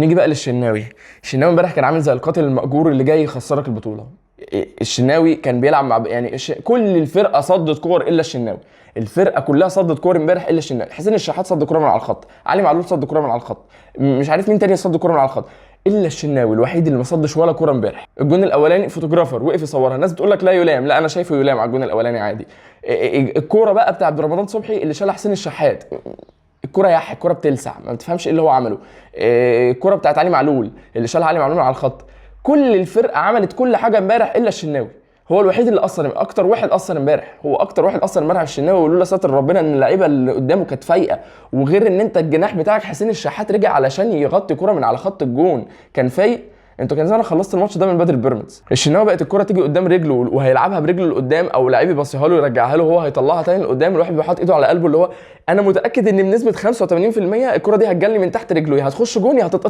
نيجي بقى للشناوي. الشناوي امبارح كان عامل زي القاتل المأجور اللي جاي يخسرك البطوله. الشناوي كان بيلعب مع يعني كل الفرقه صدت كور الا الشناوي. الفرقه كلها صدت كور امبارح الا الشناوي. حسين الشحات صد كوره من على الخط، علي معلول صد كوره من على الخط، مش عارف مين تاني صد كوره من على الخط، الا الشناوي الوحيد اللي ما صدش ولا كوره امبارح. الجون الاولاني فوتوغرافر وقف يصورها، الناس بتقول لك لا يلام، لا انا شايفه يلام على الجون الاولاني عادي. الكوره بقى بتاع عبد الرحمن صبحي اللي شالها حسين الشحات، الكرة يح، الكرة بتلسع، ما بتفهمش ايه اللي هو عمله. الكرة بتاعت علي معلول اللي شالها علي معلول على الخط. كل الفرقة عملت كل حاجة امبارح الا الشناوي. هو الوحيد اللي اثر، اكتر واحد اثر امبارح، هو اكتر واحد اثر امبارح الشناوي. ولولا ستر ربنا ان اللعيبه اللي قدامه كانت فايقه، وغير ان انت الجناح بتاعك حسين الشحات رجع علشان يغطي كرة من على خط الجون كان فايق. انتوا كان زمان خلصت الماتش ده من بدري البيراميدز. الشناوي بقت الكرة تيجي قدام رجله وهيلعبها برجله لقدام، او لعيب يبصيها له يرجعها له وهو هيطلعها تاني لقدام، الواحد بيحط ايده على قلبه اللي هو انا متاكد ان بنسبه 85% الكرة دي هتجلي من تحت رجله، يا هتخش جون يا هتتقطع